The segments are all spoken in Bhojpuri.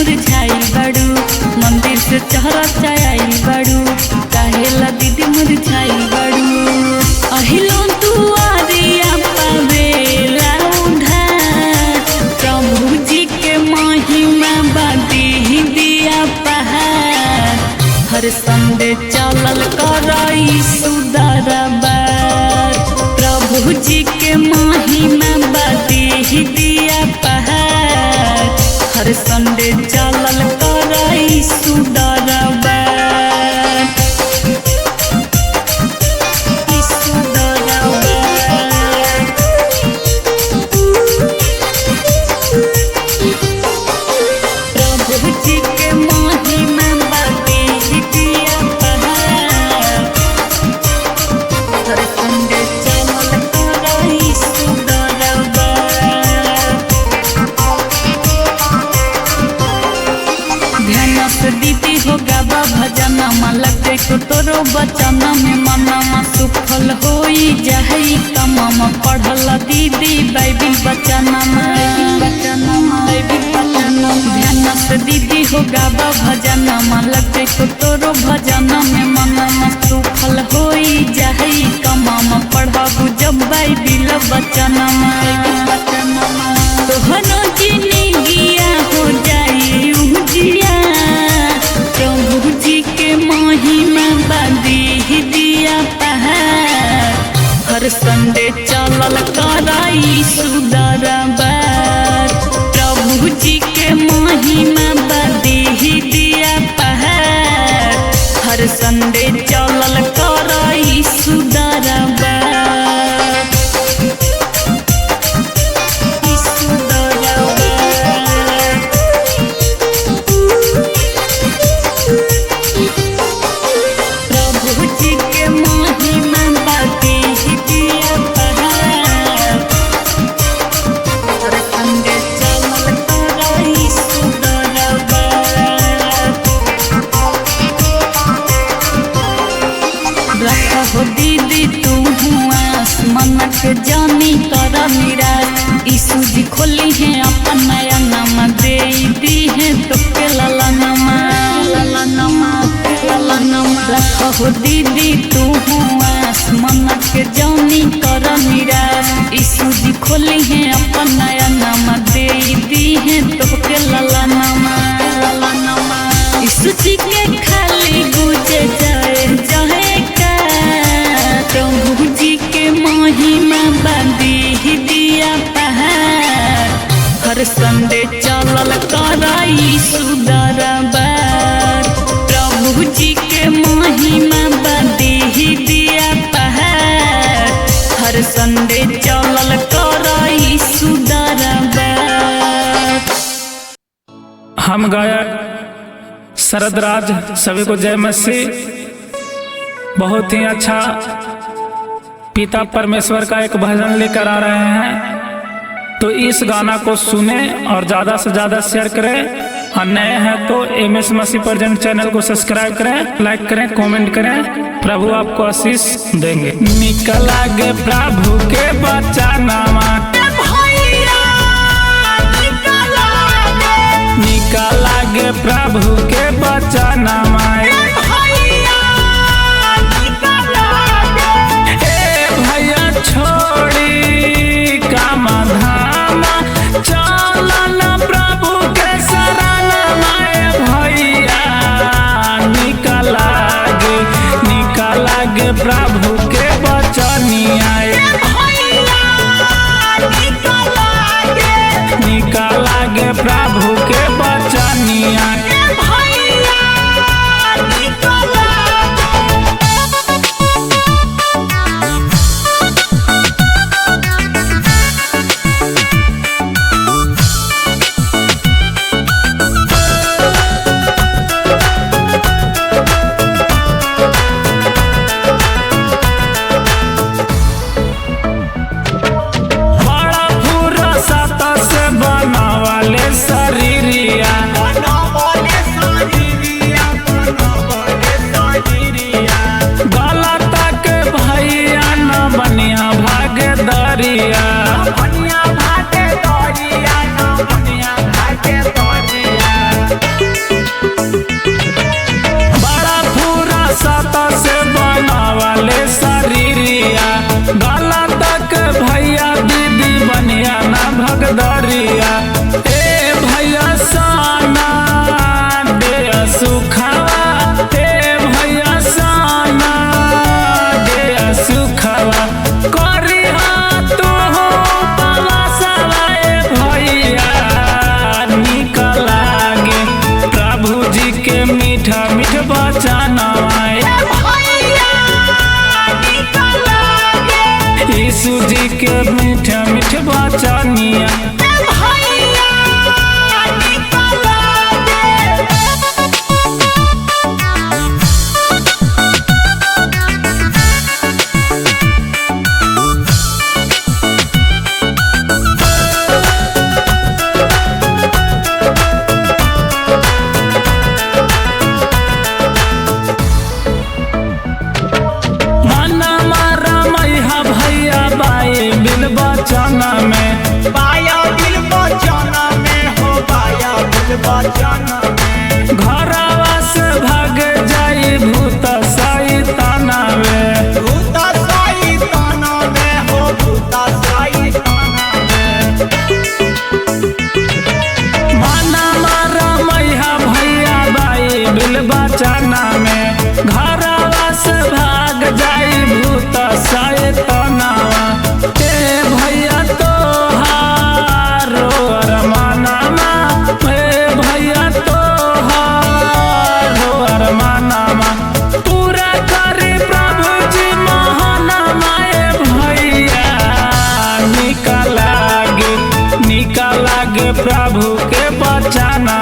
मुरझाइल बाड़ू, मंदिर से चहरा चाइल बाड़ू, काहेला दीदी मुरझाइल बाड़ू। अहिलो तू आरिया पावेला उधार, प्रभु जी के महिमा बादी दिया पहाड़। हर संडे चलल करई सुदरबार, प्रभु जी के महिमा बादी दिया पहाड़। हर संडे चलल करई सुदरबार। दीदी हो गावा भजनमा लगते को तोरो बचना में मनमा सुफल होई जाई कममा। पढ़ल दीदी बाइबिल बचनमा, ध्यान से दीदी हो गावा भजनमा लगते को तोरो भजना में मनमा सुफल होई जाई कममा। पढ़ाबू जब बाइबिल बचनमा, तोहनो जिंदगिया हो जाई उजिया। प्रभु जी के महिमा बादी दिया पहाड़, हर संडे चलल करई सुदरबार। प्रभु जी के महिमा बादी दिया पहाड़, हर संडे चलल करई सुदरबार। हो दीदी तू आसमान के जानी कर निराश। यीशु जी खोली है अपन नया नामा, दे दी है तो के लाला नामा। हो दीदी तू आसमान के जानी कर निराश। यीशु जी खोली है अपन नया नामा, दे दी है तो के लाला नामा। यीशु जी के खाली गुजे जाए जाए का, प्रभु जी के महिमा बादी दिया पहाड़। हर संडे चलल करई सुदरबार, प्रभु जी के महिमा बादी दिया पहाड़। हर संडे चलल करई सुदरबार। हम गायक शरद राज सभी को जय मसीह। बहुत ही अच्छा पिता परमेश्वर का एक भजन लेकर आ रहे हैं, तो इस गाना को सुने और ज़्यादा से ज़्यादा शेयर करें। और नए हैं तो MS मसीह प्रेजेंट चैनल को सब्सक्राइब करें, लाइक करें, कमेंट करें। प्रभु आपको आशीष देंगे। निकला गे प्रभु के बचनमा, निकला गे प्रभु के बचनमा। छोड़ी काम धाम चलन प्रभु के शरण में भैया। निकला गे प्रभु के बचनिया। मीठे मीठे बचनिया। बचना में बाया दिल बचना में हो, बाया दिल बचना में। घरवा से भाग जाई भूत सैताना में, भूत सैताना में हो, भूत सैताना में। माना मारा मैया भैया बाई बिल बचना में, घरवा से भाग जाई भूत सैताना। प्रभु के बचना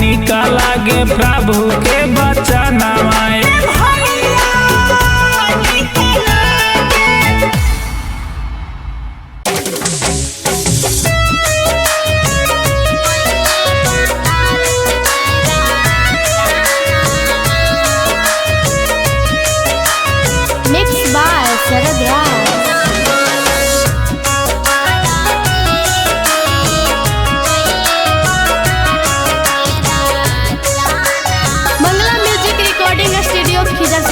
निकाला गे प्रभु के बचना। Mixed by Sarad Raj. Mangla music recording studio खिजर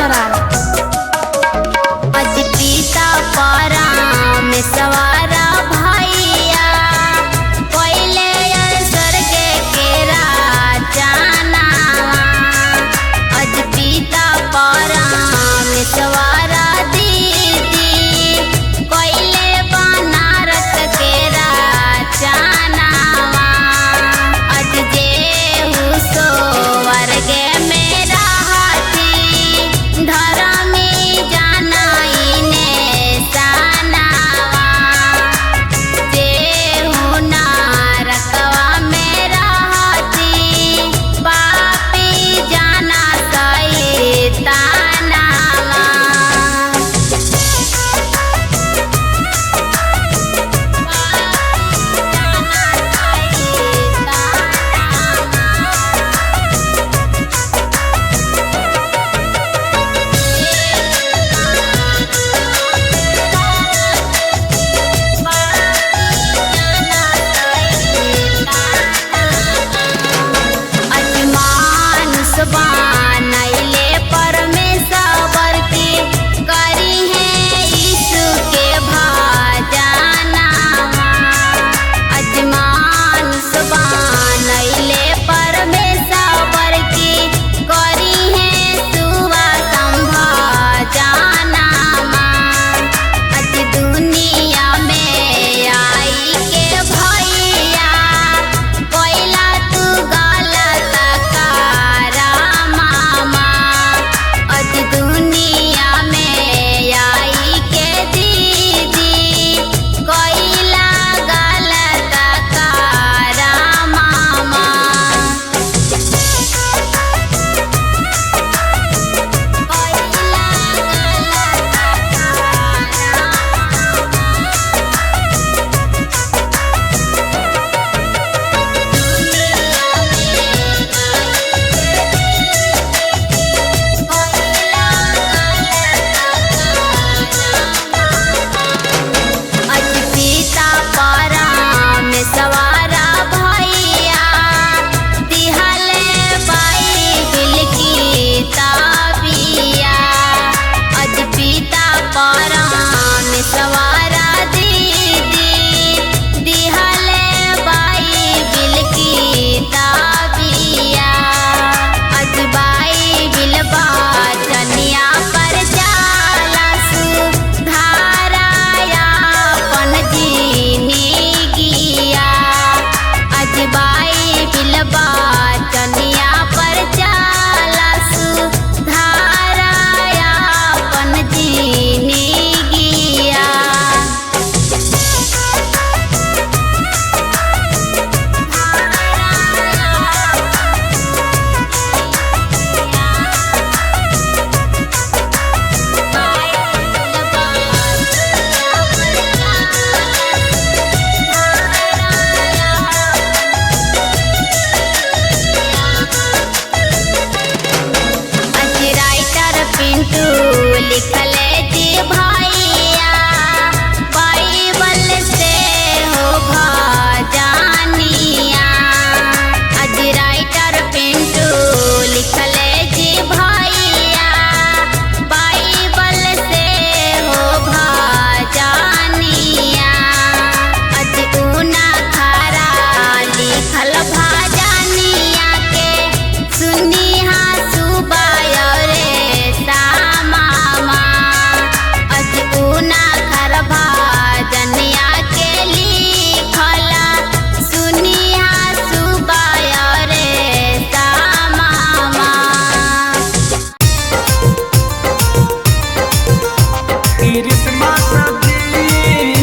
क्रिसमस जी।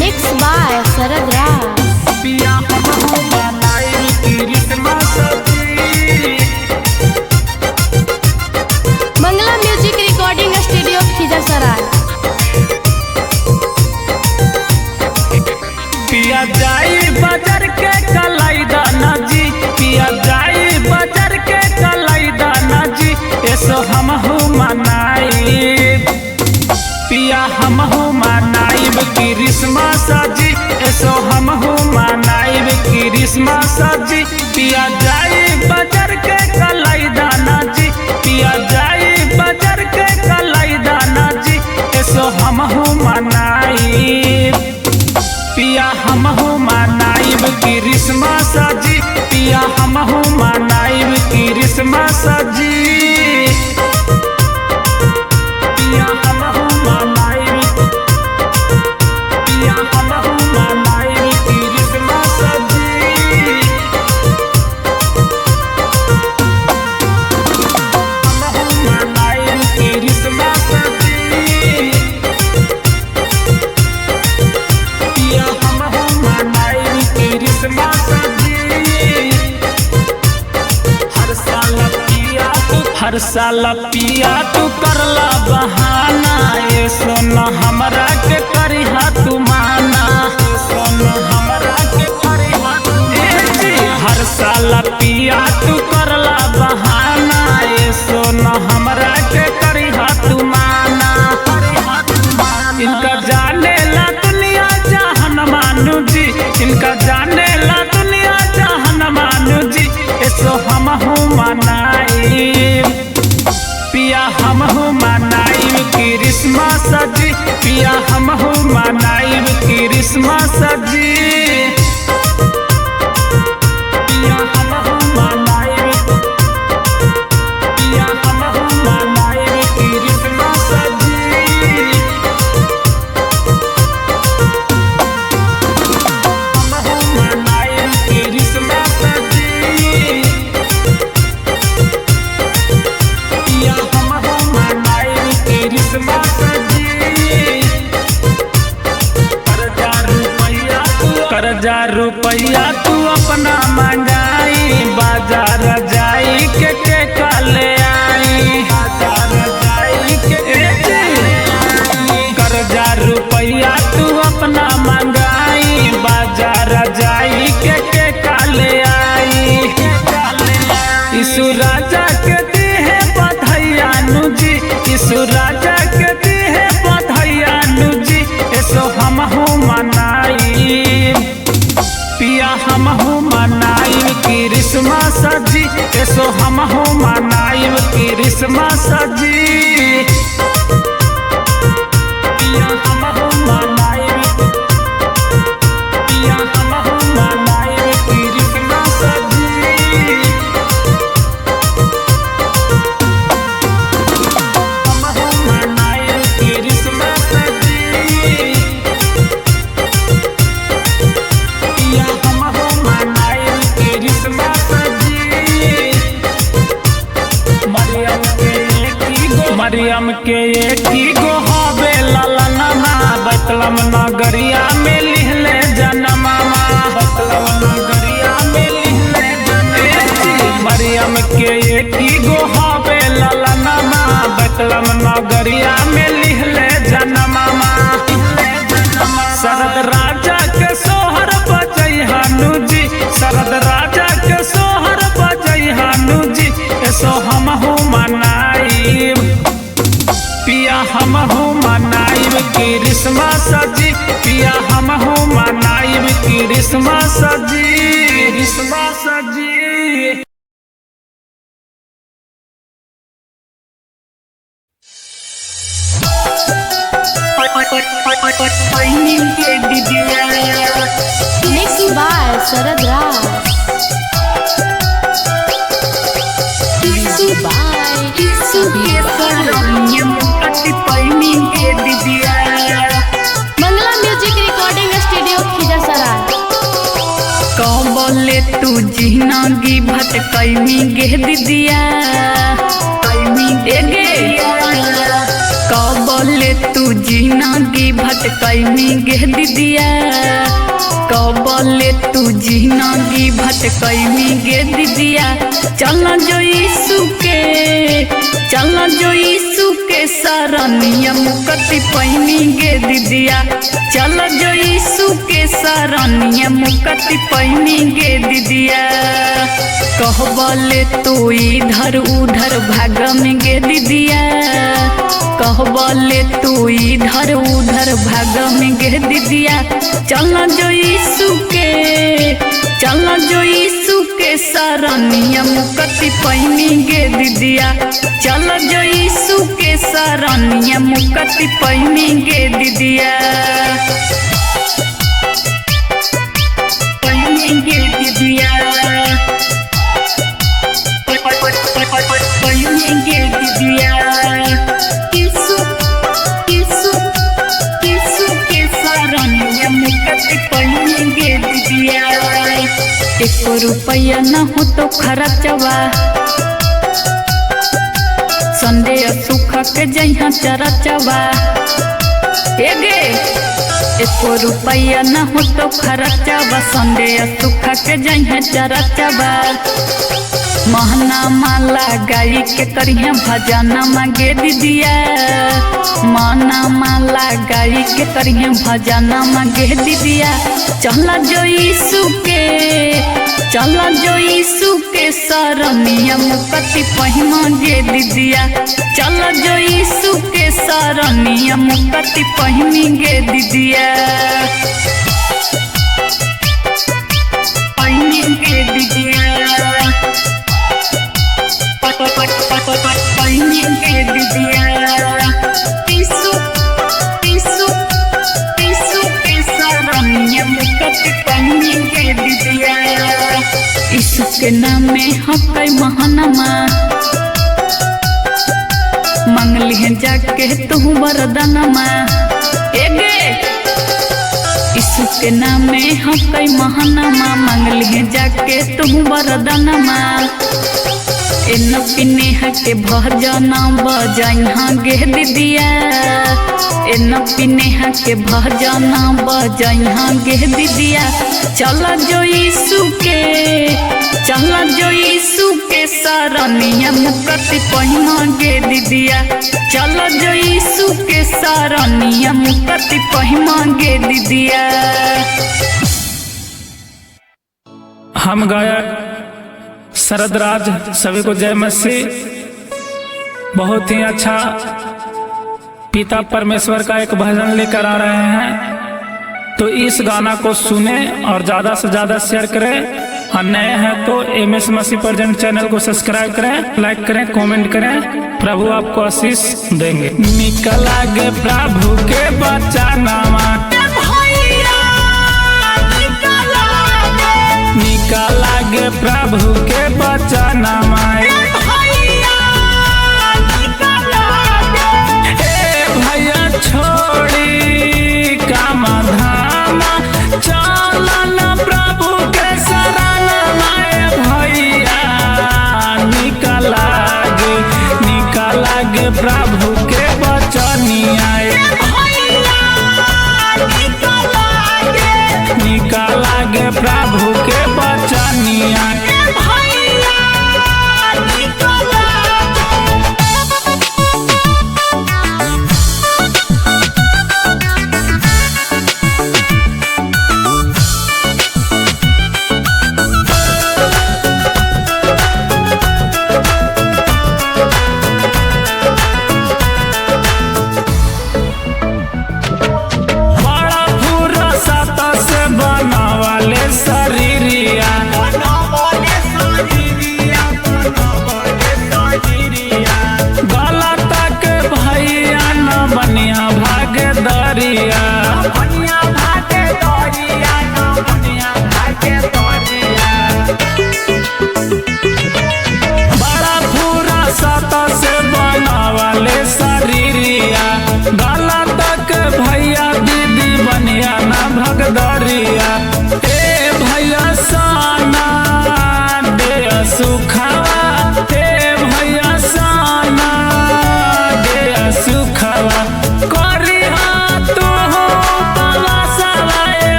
Mixed by Sarad Raj. पिया हमहू मनाई क्रिसमस जी। Mangla Music Recording Studio, Khizar. पिया जाई बाजार के कलाई दाना जी, पिया जाई बाजार के कलाई दाना जी, ऐसो हमहू मनाई। पिया हमहू मनाई क्रिसमस जी, ऐसो हमहू मनाई क्रिसमस जी। पिया जाई बाजार के कलाई दाना जी, पिया जाई बाजार के कलाई दाना जी, ऐसो हमहू मनाई। पिया हमहू मनाइब क्रिसमस जी, पिया हमहू मनाइब क्रिसमस जी। पिया हमहू मनाइब, पिया हमहू मनाइब क्रिसमस जी। हमहू मनाइब क्रिसमस जी। पिया हमहू मनाई क्रिसमस जी। हर साल पिया तू करला बहाना, ये सोना हमरा के करिहा तू माना, सोना हमरा के करिहा तू माना। हर साल पिया तू करला बहाना, ये सोना हमरा के करिहा तू माना। इनका जाने ला दुनिया जहान मानू जी, इनका जाने ला दुनिया जहान मानू जी, ऐसो हमहू मनाई। पिया हमहू मनाई क्रिसमस जी, पिया हमहू मनाई क्रिसमस जी। पिया हमहू मनाई, पिया हमहू मनाई क्रिसमस जी। हमहू मनाई क्रिसमस जी। पिया हमहू मनाई क्रिसमस जी। कर्जा रुपया तू अपना मंगाई, बाजार जाई के काले आई, बाजार जाई के कर्जा रुपया तू अपना मंगाई, बाजार जाई के काले आई। यीशु राजा के दी है बधाइया नु जी, यीशु राजा के दी है बधाइया नु जी, ऐसो हमहू मनाई। पिया हमहू मनाई क्रिसमस जी, ऐसो हमहू मनाई क्रिसमस जी। पिया हमहू मनाई, पिया हमहू मनाई क्रिसमस जी। हमहू मनाई क्रिसमस जी। पिया हमहू मनाई क्रिसमस जी। मरियम के एक ही गो हवे ललनमा, बतलम नगरिया में लिहले जनमा, बतलम नगरिया में लिहले जनमा। मरियम के एक ही गो हवे ललनमा, बतलम नगरिया में लिहले जनमा। शरद राजा के सोहर बजई हानु जी, शरद राजा के सोहर बजई हानु जी, ऐसो हमहू मनाई। पिया हमहू मनाई क्रिसमस जी, पिया हमहू मनाई क्रिसमस जी, क्रिसमस जी। Mixed by Sarad Raj. Mixed by Mangla Music Recording Studio, Khizar. कबले तू जिंदगी भटकैमी गे दिदिया, कबले तू तू जिंदगी भटकैनी गे दीदिया, कबले तू जिंदगी भटकैनी गे दीदिया। चल जो यीशु के शरणिया मुक्ति पैनी गे दीदिया। चल जो यीशु के शरणिया मुक्ति पैनी गे दीदिया। कहबले तू इधर उधर भाग में गे दीदिया, कहबले तू इधर उधर भाग में गे दीदिया। चल जो यीशु के शरणिया मुक्ति पैनी गे दीदिया। चल जो यीशु के शरणिया मुक्ति पैनी गे दीदिया। पैनी गे दीदिया, पैनी गे दीदिया। यीशु के शरणिया मुक्ति पैनी गे दीदिया। 1 रुपया न हो तो खर्चवा, संडे सुख के जइहा चरचवा। 1 रुपया न हो तो खर्चवा, संडे सुख के जइहा चरचवा। महना माला गाई के करिया भजना मांगे दीदिया, महना माला गाई के करिया भजना मांगे दीदिया। चल जो यीशु के शरणिया मुक्ति पहिमा गे दीदिया। चल जो यीशु के शरणिया मुक्ति पहिमी गे दीदिया। पहिमी गे दीदिया, पहिमी गे दीदिया। यीशु के शरणिया मुक्ति पहिमी गे दीदिया। यीशु के नाम में हकै महानमा, मंगली है जाके तू वरदानमा। यीशु के नाम में हकै महानमा, मंगली है जाके तू वरदानमा। एन पिने के भजन बजइहा गे दीदिया, एन पिने के भजन बजइहा गे दीदिया। चल जो यीशु के शरणिया मुक्ति पहिमा गे दीदिया। चल जो यीशु के शरणिया मुक्ति पहिमा गे दीदिया। हम गायक शरद राज सभी को जय मसीह। बहुत ही अच्छा पिता परमेश्वर का एक भजन लेकर आ रहे हैं, तो इस गाना को सुने और ज़्यादा से ज़्यादा शेयर करें। और नए हैं तो MS मसीह प्रेजेंट चैनल को सब्सक्राइब करें, लाइक करें, कमेंट करें। प्रभु आपको आशीष देंगे। निकला गे प्रभु के बचानामा, निकला गे प्रभु के बचानामा। भैया छोड़ी काम धामा, चलन प्रभु के शरणमा। भैया निकला गे प्रभु के बचनिया।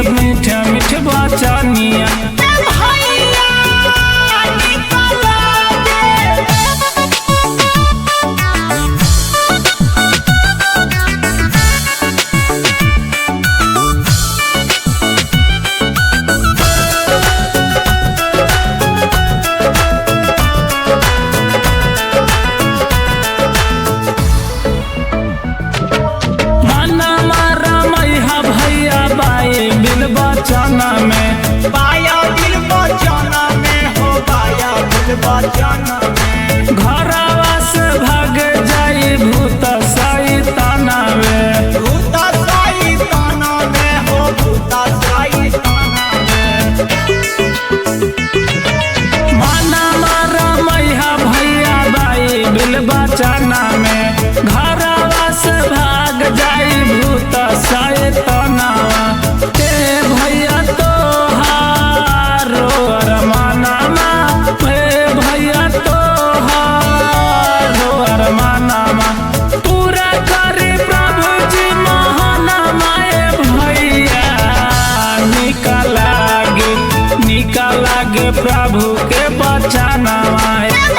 सब मीठे मीठे बचानिया। भैया निकला गे। माना मारा मैया भैया बाई बिल बचाना में। बाया दिल बचाना में हो बाया दिल बचाना में। घरवा से भाग जाई भूत सैताना में। भूता साई ताना में हो भूता साई ताना में। माना मारा मैया भैया बाई बिल बचाना में। घरवा से भाग जाई भूत सैतानावा। ते भैया तो हारो अरमानामा। भैया तो हारो अरमानामा। पूरा करे प्रभु जी महानामा। भैया निकला गे प्रभु के बचानावा।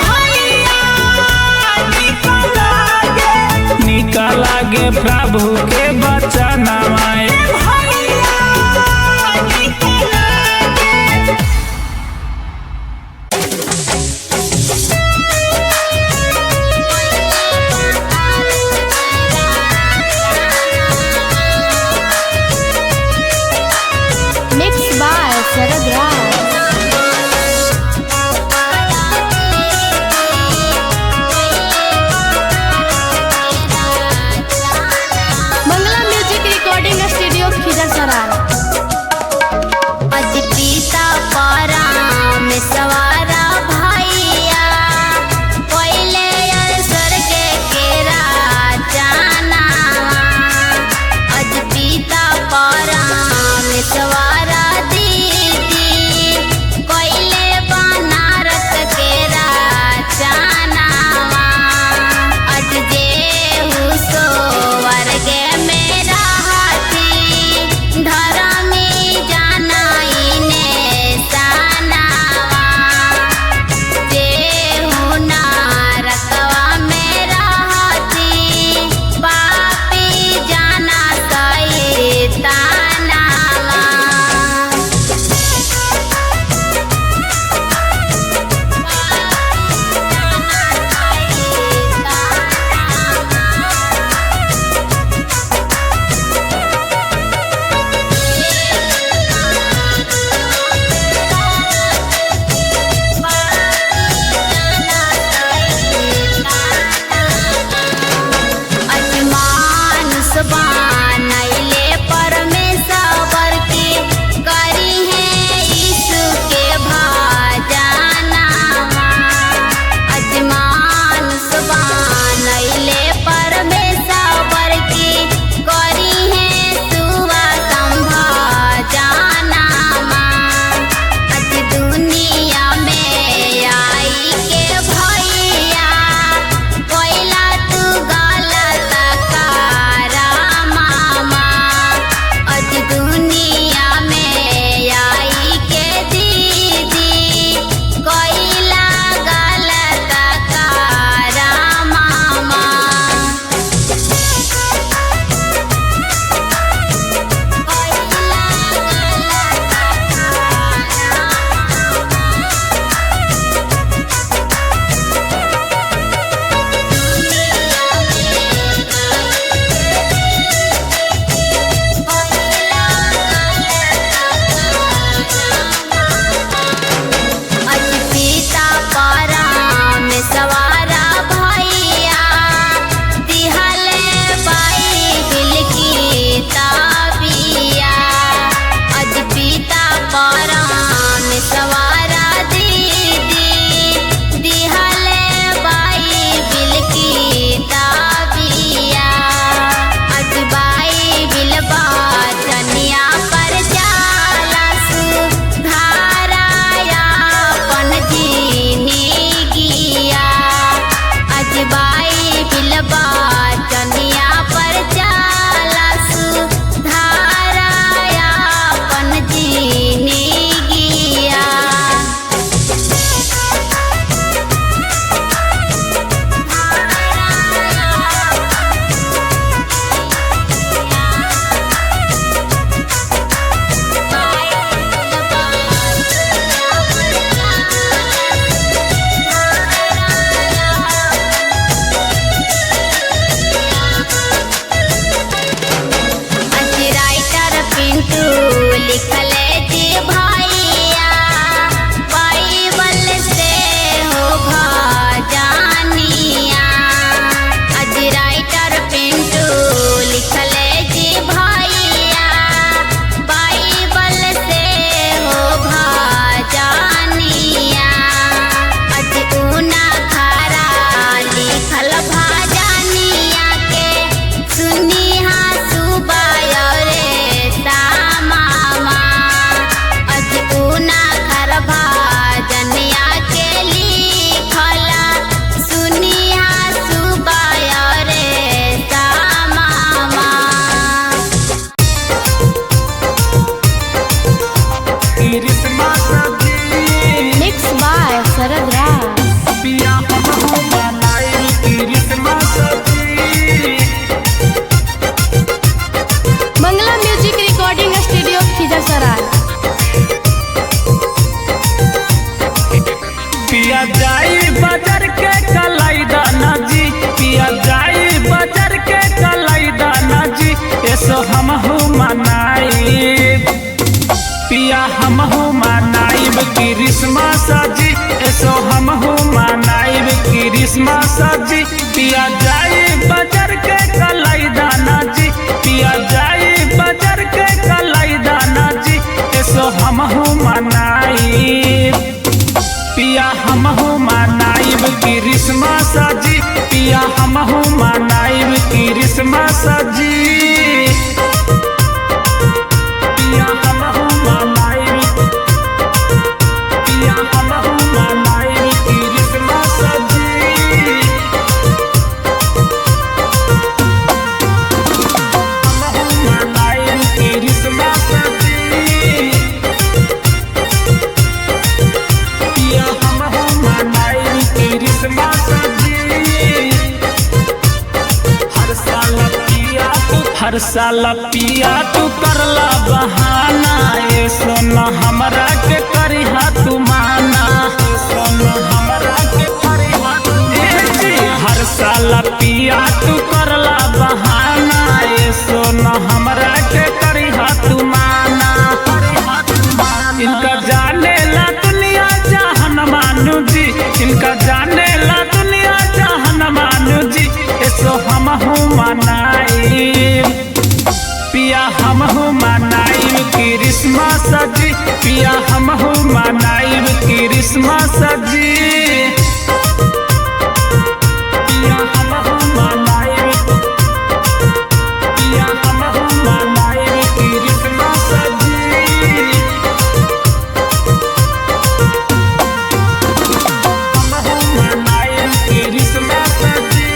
भैया निकला गे। निकला गे प्रभु के बचानावा। भैया निकला गे। Mix by Sharad Raj. Mangla music recording studio Khizarsarai. अदितिता पराम सवारा भैया पहले स्वर्ग के राजाना। अदितिता पराम सवारा दीदी क्रिसमस जी मिक्स बाय शरद राज। पिया हमहू मनाई क्रिसमस जी। मंगला म्यूजिक रिकॉर्डिंग स्टूडियो खिजरसराय। पिया जाई बाजार के कलाई दाना जी, पिया जाई बाजार के कलाई दाना जी, ऐसो हमहू मनाई। पिया हमहू मनाइब क्रिसमस जी, ऐसो हमहू मनाइब क्रिसमस जी। पिया जाई बाजार के कलाई दाना जी, पिया जाई बाजार के कलाई दाना जी, ऐसो हमहू मनाइब। पिया हमहू मनाइब क्रिसमस जी, पिया हमहू मनाइब क्रिसमस जी। पिया हमहू मनाइब, पिया हमहू मनाइब क्रिसमस जी। हमहू मनाइब क्रिसमस जी। पिया हमहू मनाइब क्रिसमस जी। हर साल पिया तू करला बहाना, ये सोना हमरा के करिहा तू माना, ये सोना हमरा के करिहा तू माना। हर साल पिया तू करला बहाना, ये सोना हमरा के करिहा तू माना। इनका जाने ला दुनिया जहान मानू जी, इनका जाने ला दुनिया जहान मानू जी, ऐसो हमहू मनाई। पिया हमहू मनाइब क्रिसमस जी, पिया हमहू मनाइब क्रिसमस जी। पिया हमहू मनाइब, पिया हमहू मनाइब क्रिसमस जी। हमहू मनाइब क्रिसमस जी।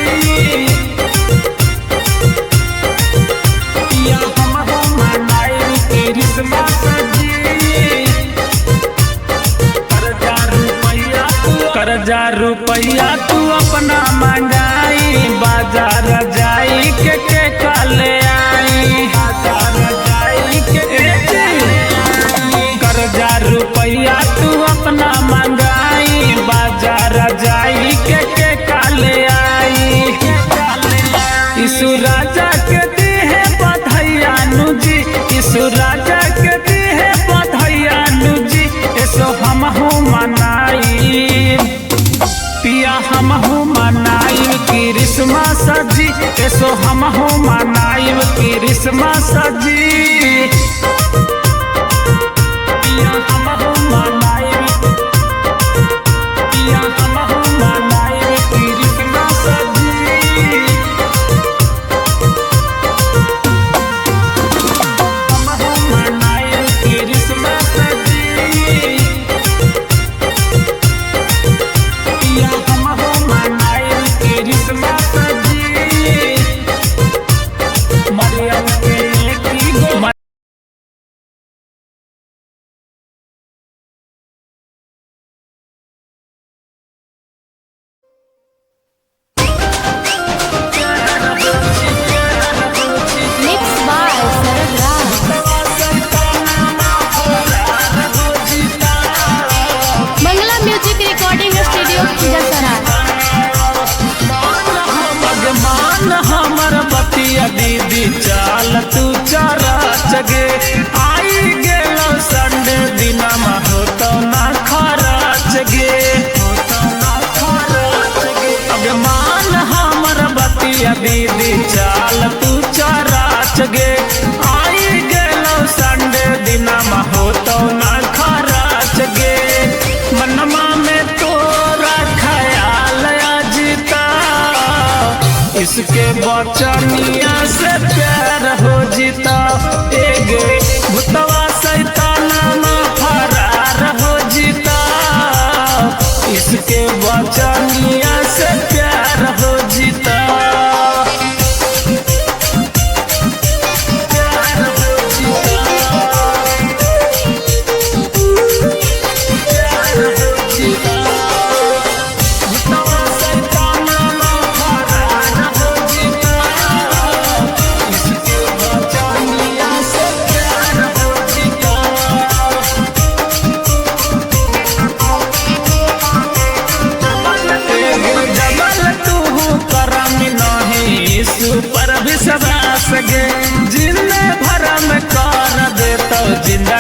पिया हमहू मनाइब क्रिसमस जी। कर्जा रुपया तू अपना मंगाई, बाजार जाई के काले आई, बाजार जाई के कर्जा रुपया तू अपना मंगाई, बाजार जाई के काले आई। यीशु राजा के दी है बधाइया नु जी, यीशु राजा के दी है बधाइया नु जी, ऐसो हमहू मनाई। पिया हमहू मनाइब क्रिसमस जी, ऐसो हमहू मनाइब क्रिसमस जी। पिया हमहू मनाइब, पिया हमहू मनाइब क्रिसमस जी। हमहू मनाइब क्रिसमस जी। पिया हमहू मनाइब क्रिसमस जी। मरियम के बेटी गो mix by Sharad Raj. Mangla music recording studio Khizarsarai. भगवान हमर बतिया दीदी चाल तू चारा चगे, आई गेलो संडे दिना में होतो ना खराच गे, होतो ना खराच गे। भगवान हमर बतिया दीदी चाल तू चारा चगे, आई गेलो संडे दिना में होतो ना खराच गे। मनमा में तोरा ख्याल अजीता, इसके बचनिया से प्यार हो जीता। एगे भूतवा शैताना में फरार हो जीता, इसके बचनिया से प्यार हो जीता। प्यार हो जीता।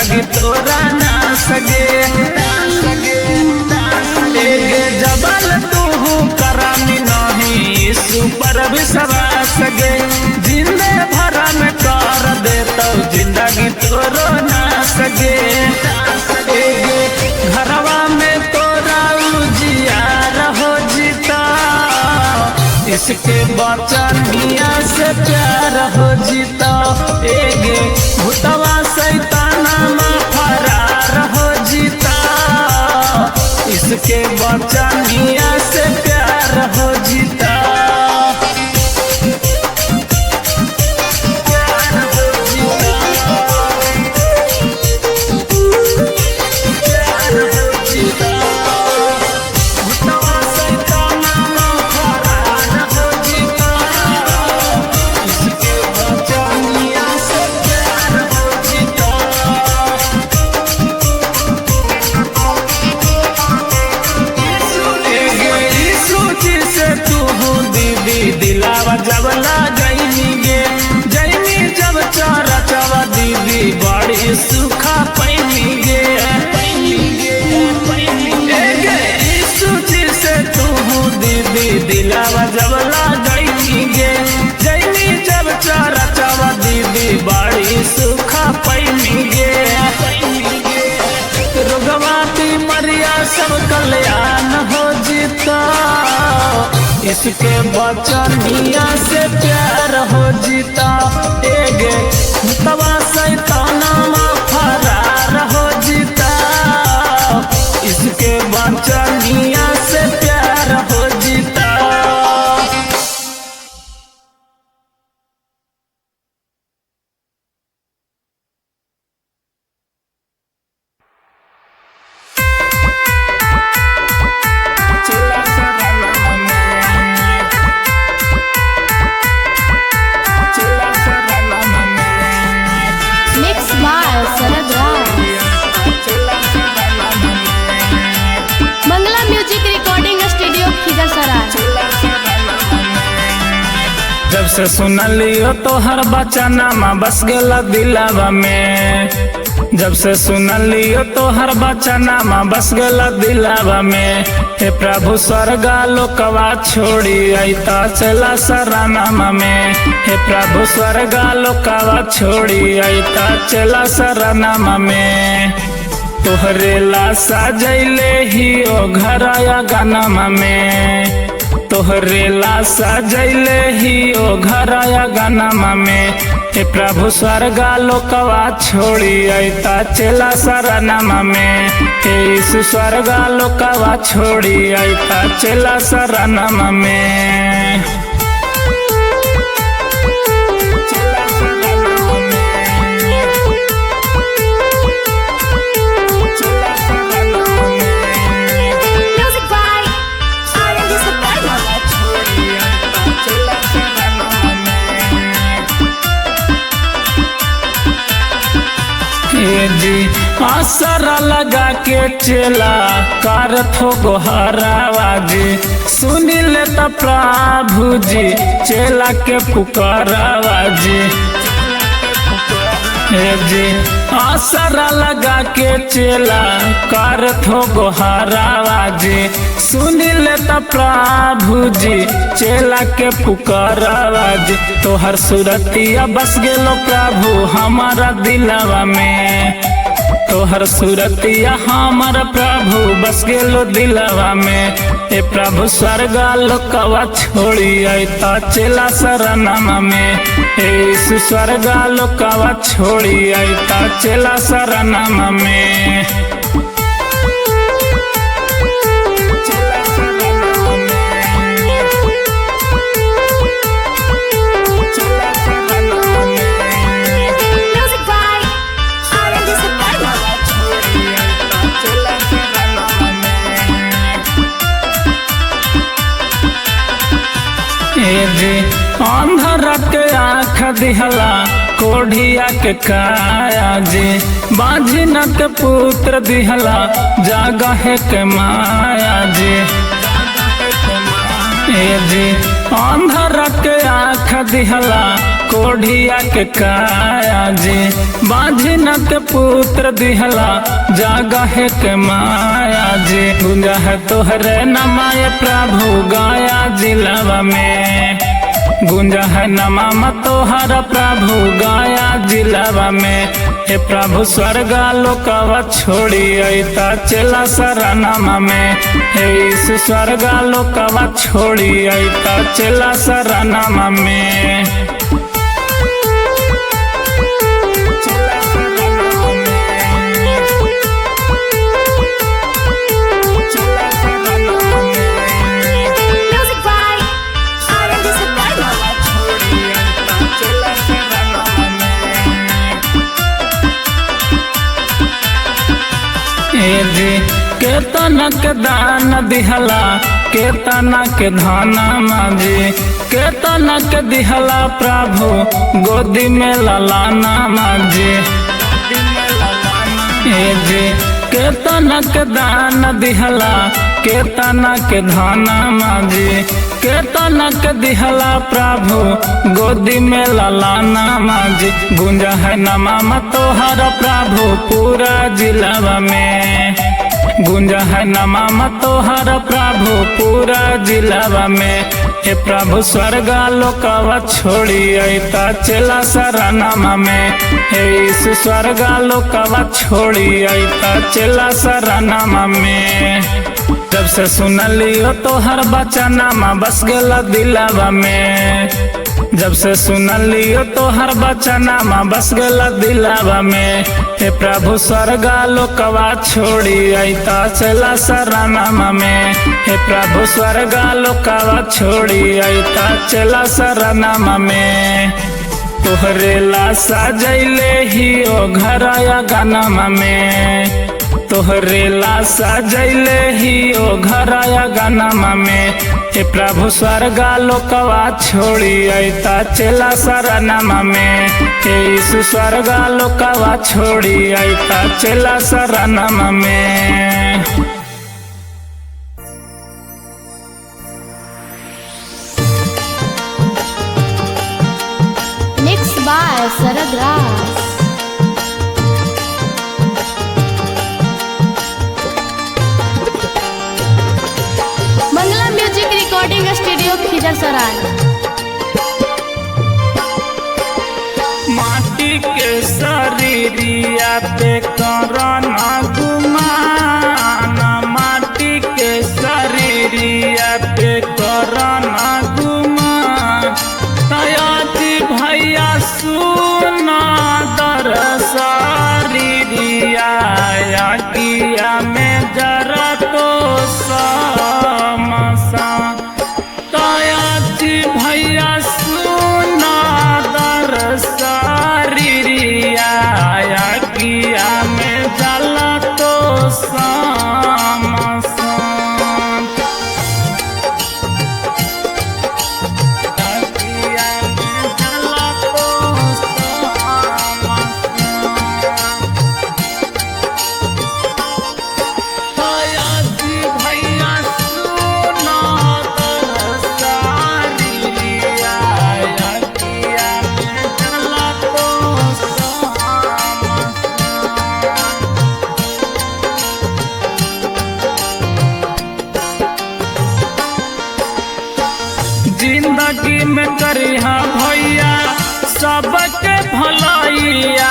जिंदगी तोरा ना सगे एगे जबल तू करामी नहीं सुपर विश्वास गे जिंदे भरा में कर दे तो जिंदगी तोरो ना सगे एगे घरवा में तोरा उजियार हो जीता इसके बचनिया से प्यार हो जीता एगे भूतवा शैताना में फरार हो जीता इसके बचनिया से प्यार हो जीता प्यार हो जीता प्यार हो जीता भूतवा शैताना में फरार हो जीता इसके बचनिया से प्यार हो जीता से तू दीदी दिलावा जब लगनी गे जैनी जब चारा चवा दीदी बड़ी सुखा पैनी गे सूची से तू दीदी दिलावा जब लगनी गे जैनी जब चारा चवा दीदी बड़ी सुखा पैनी गे रुगवाती मरिया सब कल्याण हो जीता इसके बचनिया से प्यार हो जीता एगे तवा शैताना में फरार हो जीता इसके बचनिया से प्यार हो जीता mix by Sharad Raj. Mangla music recording studio Khizarsarai. जब से सुनलियो तो हर बचनामा बस गेला दिलावा में जब से सुनलियो तो हर बचनामा बस गेला दिलावा में हे प्रभु स्वर्गा लोकवा छोड़ी अइता चला शरणमा में हे प्रभु स्वर्गा लोकवा छोड़ी अइता चला शरणमा में तोहरे ला सजैले ही ओ घरया गानमा में तोहरे ला सजैले ही ओ घरया गानमा में हे प्रभु स्वर्गा लोकवा छोड़ी अइता चला शरणमा में हे यीशु स्वर्गा लोकवा छोड़ी अइता चला शरणमा में चला शरणमा में चला शरणमा में म्यूजिक बाय आरएल सप्लाई। छोड़ी अइता चला शरणमा में जी आसरा लगा के चला करत हो गोहरावा जी सुनी ले त प्रभु जी चला के पुकारावा जी जी आसरा लगा के चला करत हो गोहरावा जी सुनी ले त प्रभु जी चला के पुकारावा जी तोहर सुरतिया बस गेलो प्रभु हमारा दिलवा में तोहर सुरतिया हमारा प्रभु बस गेलो दिलवा में ए प्रभु स्वर्गा लोकवा छोड़ी अइता चला शरणमा में ए यीशु स्वर्गा लोकवा छोड़ी अइता चला शरणमा में चला शरणमा में चला शरणमा में म्यूजिक बाय आरएल सप्लाई। छोड़ी अइता चला शरणमा में जी अंधरा के आँख दिहला कोढ़िया के काया जी बाझिन के पुत्र दिहला जगह के माया जी जी अंधरा के आँख दिहला कोढ़िया के काया जी बांझिन के पुत्र दिहला जागह के माया जी गुंजा है तोहरे नमाय प्रभु गाया जिलवा में गुंजा है नमाम तोहर प्रभु गाया जिलवा में हे प्रभु स्वर्गा लोकवा छोड़ी अइता चला शरणमा में हे यीशु स्वर्गा लोकवा छोड़ी अइता चला शरणमा में Music by R&D Survivor. केतन के दान दिहला केतन के धना माजी केतन के दिहला प्रभु गोदी में ललाना माजी केतन के दान दिहला केतन के धना माजी केतन के दिहला प्रभु गोदी में ललाना माजी गुंजा है नमाम तोहर प्रभु पूरा जिलवा में गुंजा है नमाम तोहर प्रभु पूरा जिलवा में हे प्रभु स्वर्गा लोकवा छोड़ी अइता चला शरणमा में हे यीशु स्वर्गा लोकवा छोड़ी अइता चला शरणमा में जब से सुनलियो तोहर बचनमा बस गेला दिलवा में जब से सुनलियो तोहर बचनमा बस गेला दिलवा में हे प्रभु स्वर्गा लोकवा छोड़ी अइता चला शरणमा में हे प्रभु स्वर्गा लोकवा छोड़ी अइता चला शरणमा में तोहरे ला सजैले ही ओ घरया गनमा में तोहरे ला सजैले ही ओ घरया गनमा में हे प्रभु स्वर्गा लोकवा छोड़ी अइता चला शरणमा में हे यीशु स्वर्गा लोकवा छोड़ी अइता चला शरणमा में Mixed by Sarad Raj. Mangala Music Recording Studio Khizar माटी के शरीरिया पे करना गुमान माटी के शरीरिया पे करना गुमान तयाती भैया सुना दर शरीरिया किया में जरा तो समसा तयाती भैया सुना दर शरीरिया किया में जला तो समसा किया में जला तो समसा तयाती भैया सुना दर शरीरिया किया में जला तो समसा जिंदगी में करिहा भैया सबके भलाइया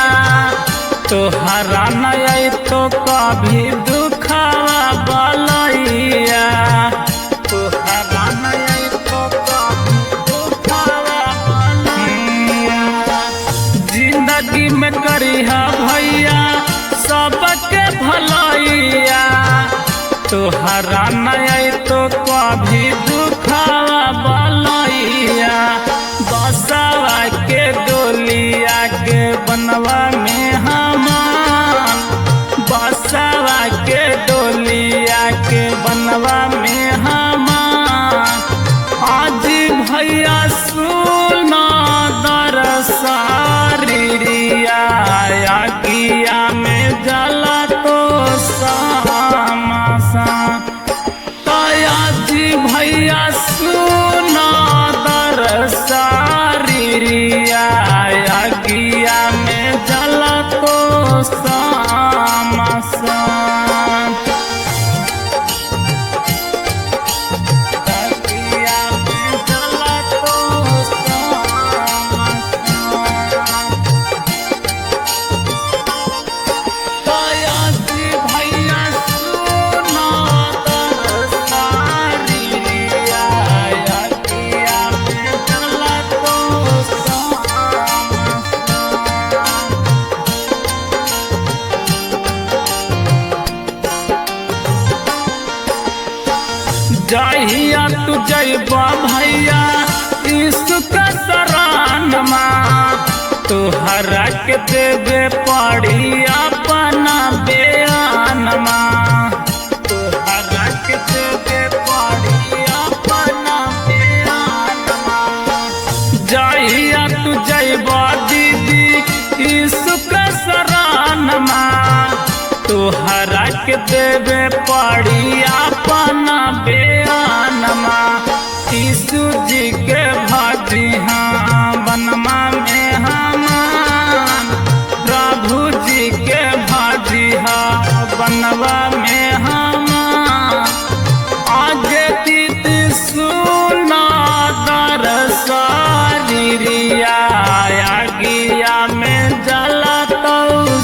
तोहरा नहीं तो कभी दुखावा बलैया तोहरा नहीं तो कभी दुखावा बलैया जिंदगी में करिहा भैया सबके भलाइया तोहरा नहीं तो कभी दुखावा बलैया बसवा के डोलिया के बनवा में हमान बसवा के डोलिया के बनवा में हमान आज भैया सुना दर शरीरिया किया में जला तो समसा तयाजी भैया सुना दर शरीरिया जहिया तू जइबा भैया यीशु का शरणमा तोहरा के देवे पड़ी अपना बयानमा तोहरा के देवे पड़ी अपना बयानमा जहिया तू जइबा दीदी यीशु का शरणमा तोहरा के देवे पड़ी अपना बयानमा यीशु जी के भाजी हाँ बनमा में हमान प्रभु जी के भाजी हाँ बनवा में हमान आगे तीत सुना दरसारी रिया गिया में जला तो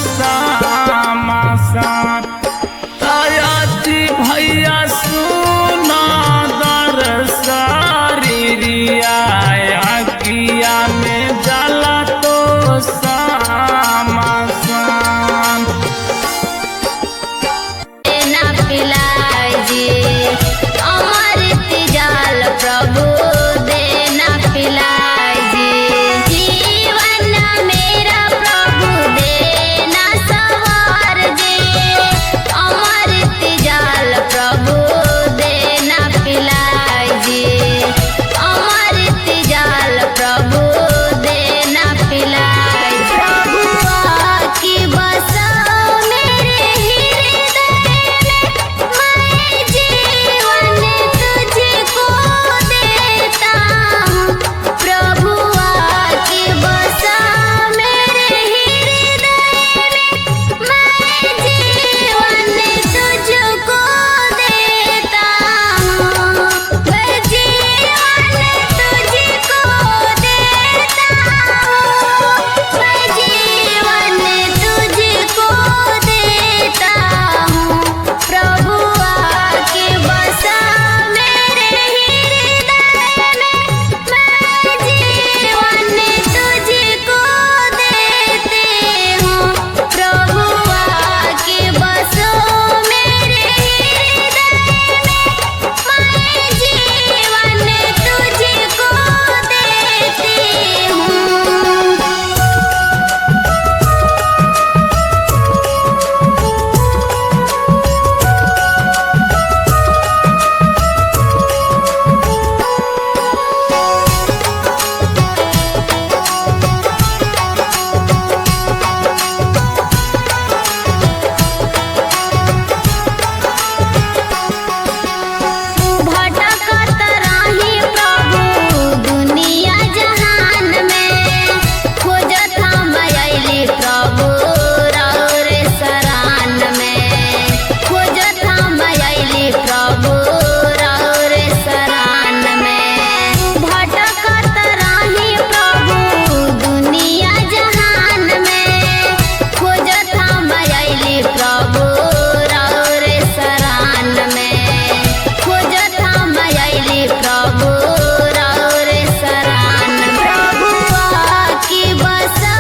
सामासान तायाजी भैया सुना दरसारी रिया गिया में जला तो सामासान ना पिलाई जी अमृत जल प्रभु देना पिलाई जी जीवन मेरा प्रभु देना सवार जी अमृत जल प्रभु देना पिलाई जी अमृत जल प्रभु देना पिलाई प्रभु की बसा मेरे हृदय मैं जीवन तुझको देता हूँ प्रभु की बसा मेरे हृदय मैं जीवन तुझको देता हूँ मैं जीवन तुझको देता हूँ मैं जीवन तुझको देता हूँ प्रभु आके बसा मेरे हृदय में मैं जीवन तुझको देती हूँ प्रभु आके बसो मेरे हृदय में मैं जीवन तुझको देती हूँ भटकत राही प्रभु दुनिया जहान में खोजत हम अइली प्रभु रौर सरान में खोजत हम अइली प्रभु रौर सरान में भटकत राही प्रभु दुनिया जहान में खोजत हम अइली प्रभु रौर सरान में खोजत हम अइली प्रभु रौर सरान प्रभु की बसा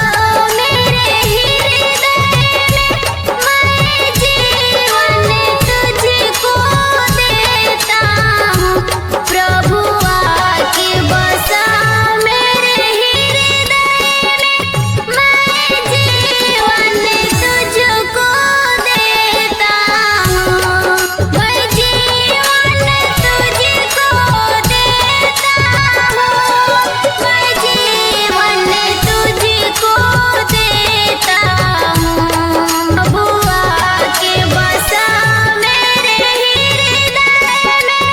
मेरे हृदय में मैं जीवन तुझको देता हूँ प्रभु की बसा मेरे हृदय में मैं जीवन तुझको देता हूँ मैं जीवन तुझको देता हूँ मैं जीवन तुझको देता हूँ प्रभु आके बसा मेरे हृदय में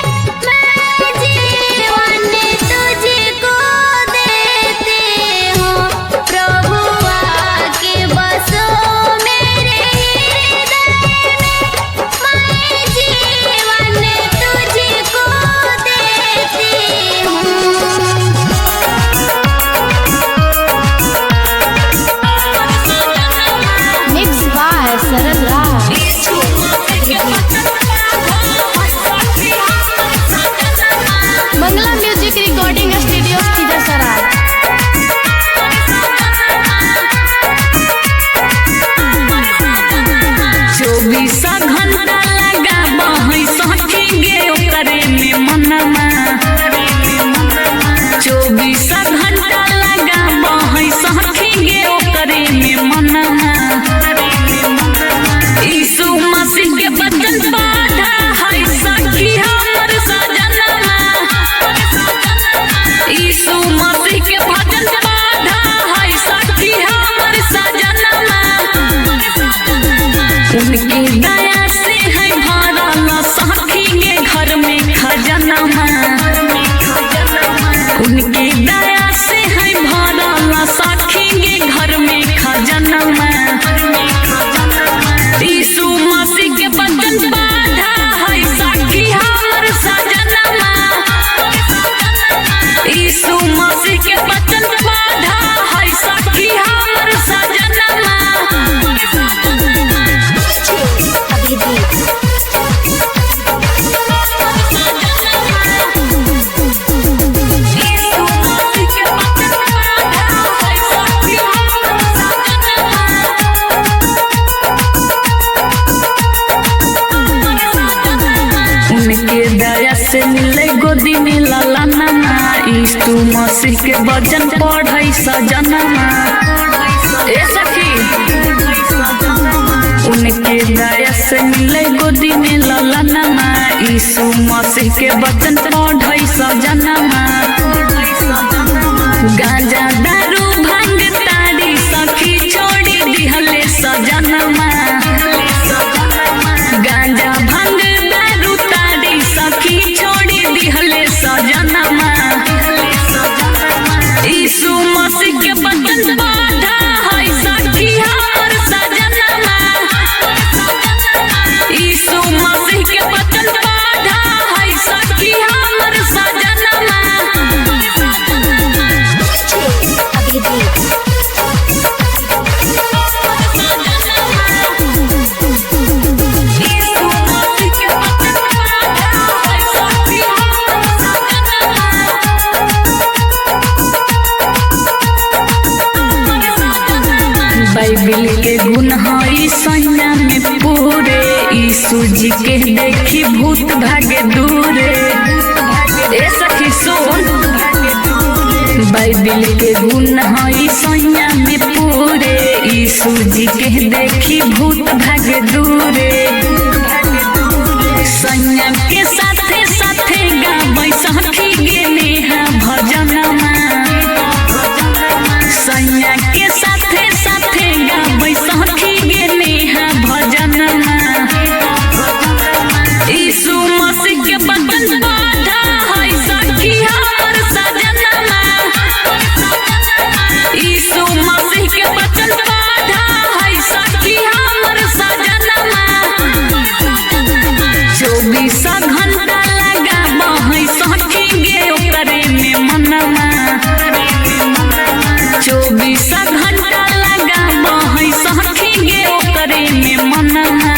मैं जीवन तुझको देती हूँ प्रभु आके बसो मेरे हृदय में मैं जीवन तुझको देती हूँ मिक्स बाय सरल राज मंगला म्यूजिक रिकॉर्डिंग स्टूडियो खिजरसराय 24 घंटा लगा बहै सखी गे ओकरे में मन से मिले गोदी में ललनमा, यीशु मसीह के वचन पढ़ै सजनमा। ए सखी उनके दया से मिले गोदी में ललनमा, यीशु मसीह के वचन पढ़ै सजनमा। गांजा दारू भांग ताड़ी सखी छोड़ी दिहले सजनमा। गांजा भांग दारू ताड़ी सखी छोड़ी दिहले सजनमा। यीशु मसीह के वचन पढ़ा है सखी हमर सजनमा। यीशु मसीह के वचन पढ़ा है सखी हमर सजनमा। बाइबिल के गुण हई सैया में पूरे, यीशु जी के देखी भूत भागे दूरे। ए सखी सुन, बाइबिल के गुण हई सैया में पूरे, यीशु जी के देखी भूत भागे दूरे। सैया के साथे साथे गाबै सखी गे नेहा भजनमा। सैया के साथे साथे गाबै सखी गे नेहा भजनमा। यीशु मसीह के वचन पढ़ा है सखी हमर सजनमा। यीशु मसीह के वचन पढ़ा है सखी हमर सजनमा। 24 घंटा लगाबै है सखी गे ओकरे में मनवा। 24 घंटा लगाबै है सखी गे ओकरे में मनवा।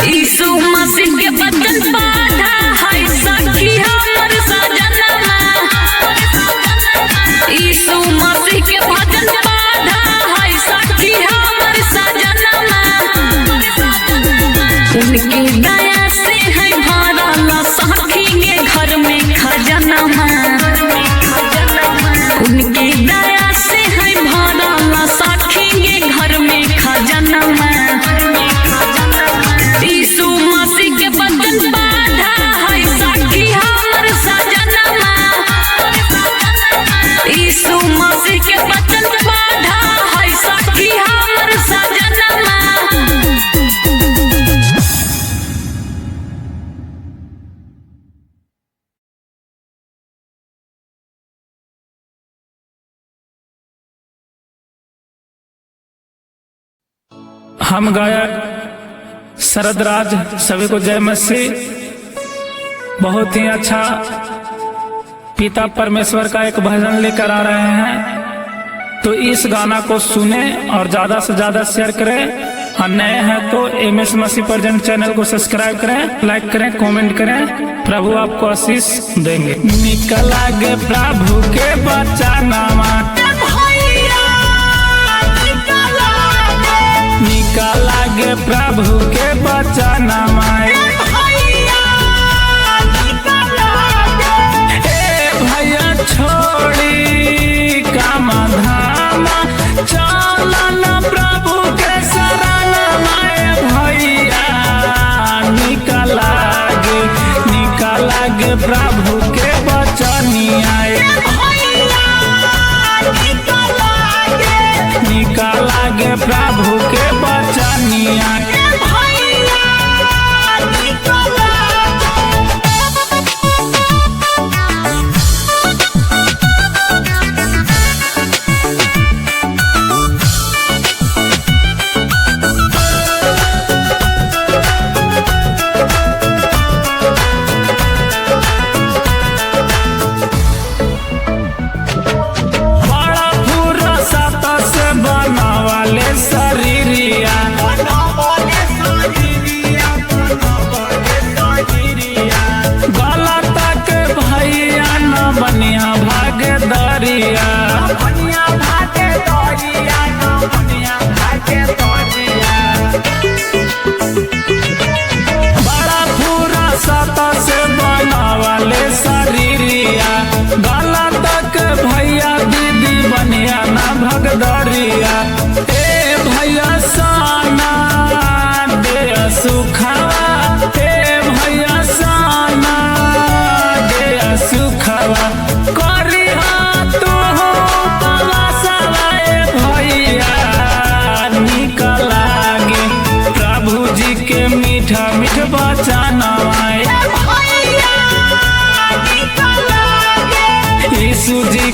यीशु मसीह के वचन पढ़ा है सखी हमर सजनमा। यीशु मसीह के वचन पढ़ा है सखी हमर सजनमा। उनकी दया से है भरल सखी गे घर में खजनमा। उनकी दया से है भरल सखी गे घर में खजनमा। यीशु मसीह के वचन पढ़ा है सखी हमर सजनमा। यीशु मसीह के वचन पढ़ा है सखी हमर सजनमा। हम गायक शरद राज सभी को जय मसीह। बहुत ही अच्छा पिता परमेश्वर का एक भजन लेकर आ रहे हैं, तो इस गाना को सुने और ज्यादा से ज्यादा शेयर करें। और नए हैं तो MS मसीह प्रेजेंट चैनल को सब्सक्राइब करें, लाइक करें, कमेंट करें। प्रभु आपको आशीष देंगे। निकल आगे प्रभु के बचानामा, निकल आगे प्रभु के बचानामा। ए भैया छोड़ी काम धामा, चलन प्रभु के शरणमा। भैया निकल आगे प्रभु के बचनिया। निकल आगे प्रभु के बचनिया।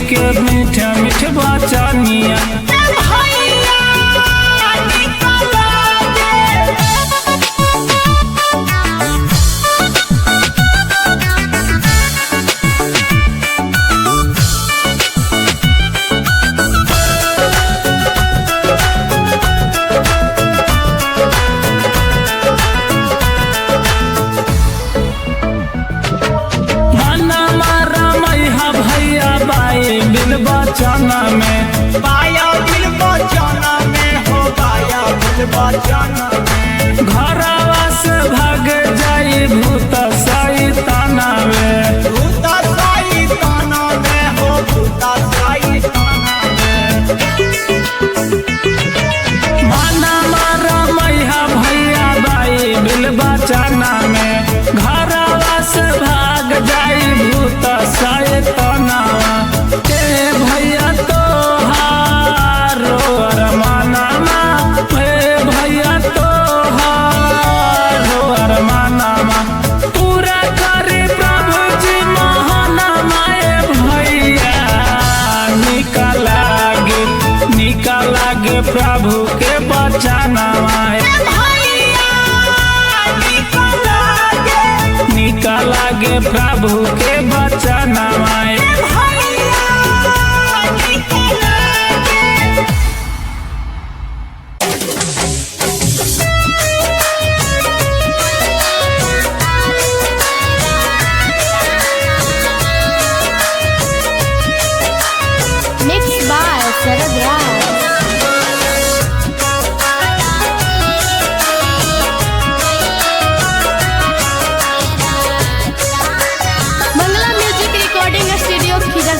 के मीठे मीठे बचनिया। भैया निकला बचना में बाया दिल बचना में हो बाया दिल बचना में घरवा से भाग जाई भूत सैताना में। भूत सैताना में हो भूत सैताना में माना मारा मैया भैया बाई बिल बचना में घरवा से भाग जाई भूत सैताना के भैया तो हारो अरमाना भैया तो हारो अरमाना पूरा करे प्रभु जी महाना माए भैया निकला गे प्रभु के बचाना माए निकला गे प्रभु के बचाना माए। Mixed by Sarad Raj. Mangla music recording studio खिजा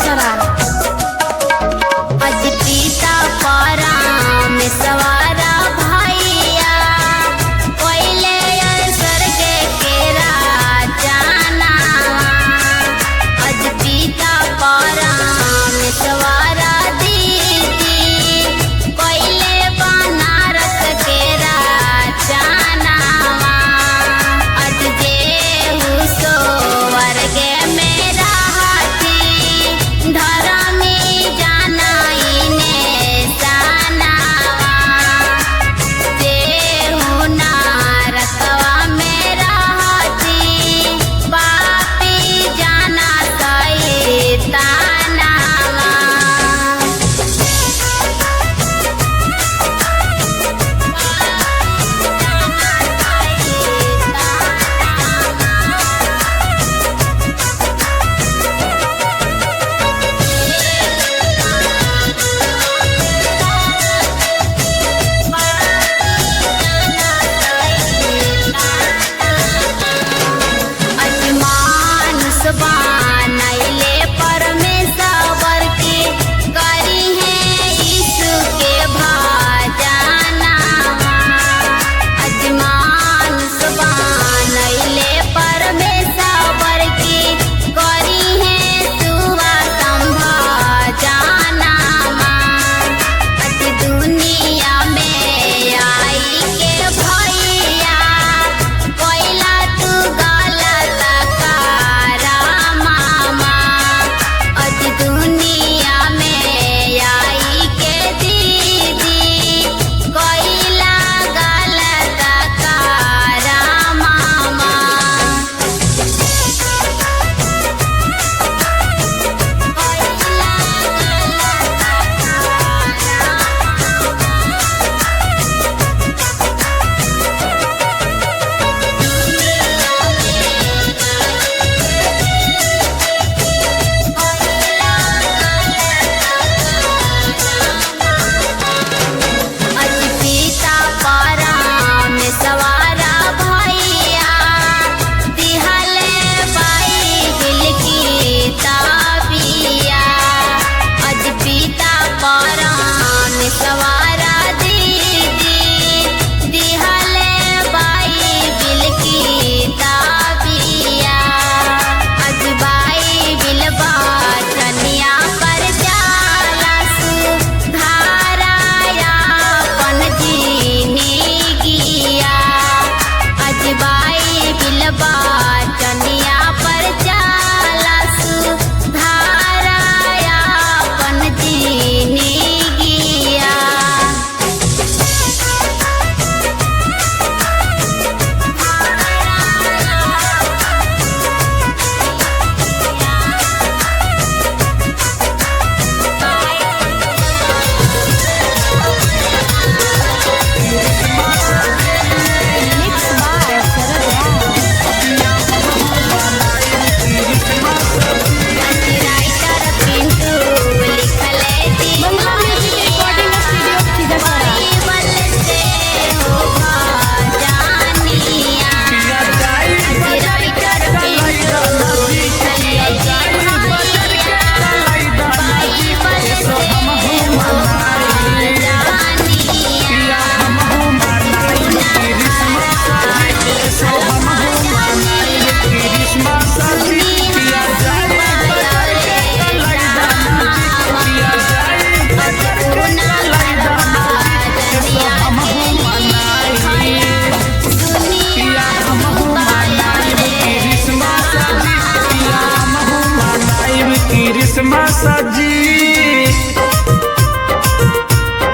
जी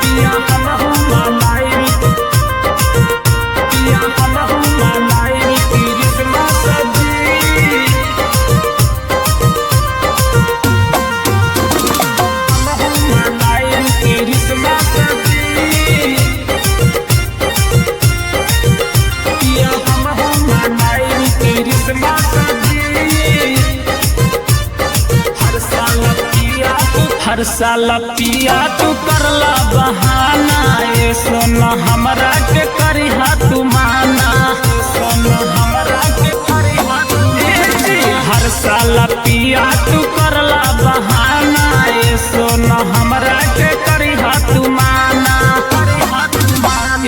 पिया हमहू मनाइब पिया हमहू मनाइब क्रिसमस जी हमहू मनाइब क्रिसमस जी पिया हमहू मनाइब क्रिसमस जी हर साल पिया तू करला बहाना ये सोना हमरा के करिहा तू माना सोना हमरा के करिहा तू हर साल पिया तू करला बहाना ये सोना हमरा के करिहा तू माना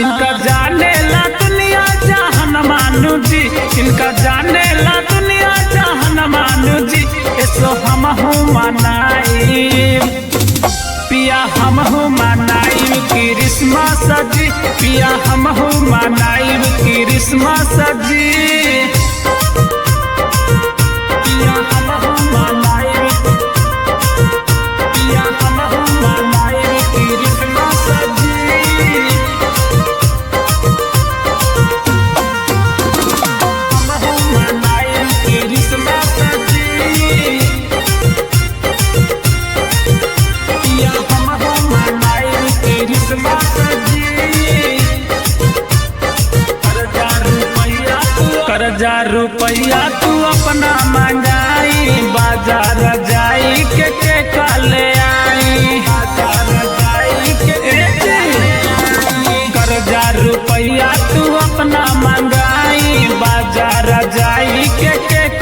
इनका जाने ला दुनिया जहान मानू जी इनका जाने ला दुनिया जहान मानू जी ऐसो हमहू मनाइब पिया हमहू मनाइब क्रिसमस जी पिया हमहू मनाइब क्रिसमस जी पिया हमहू मनाइब पिया हमहू मनाइब क्रिसमस जी हमहू मनाइब क्रिसमस जी पिया हमहू मनाइब क्रिसमस जी कर्जा रुपया तू अपना मंगाई बाजार जाई के काले आई बाजार जाई के कर्जा रुपया तू अपना मंगाई बाजार जाई के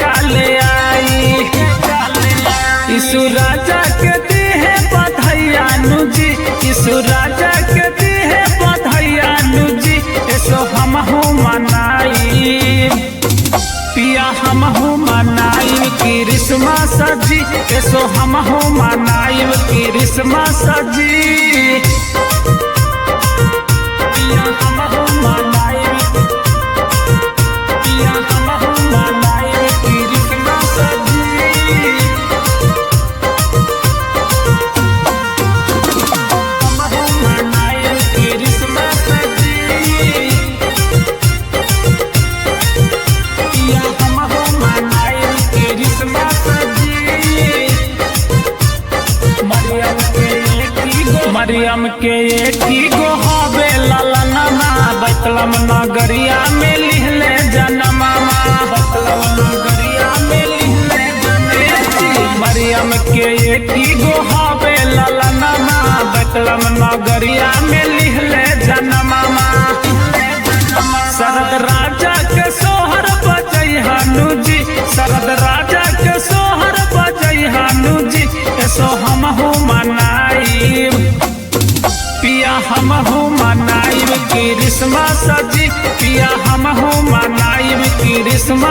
काले आई यीशु राजा के दी है बधाइया नु जी यीशु राजा के दी है बधाइया नु जी ऐसो हमहू मनाइब पिया हमहू मनाइब क्रिसमस जी ऐसो हमहू मनाइब क्रिसमस जी पिया हमहू मनाइब पिया हमहू मनाइब क्रिसमस जी हमहू मनाइब क्रिसमस जी पिया हमहू मनाइब क्रिसमस जी मरियम के एक गो हवे ललनमा बैतलम नगरिया में लिहले जनमा बैतलम नगरिया में लिहले जनमा मरियम के एक गो हवे ललनमा बैतलम नगरिया में लिहले जनमा शरद राजा के सोहर बजई हानु जी शरद राजा के सोहर बजई हानु जी ऐसो हमहू मनाइब पिया हमहू मनाइब क्रिसमस जी पिया हमहू मनाइब क्रिसमस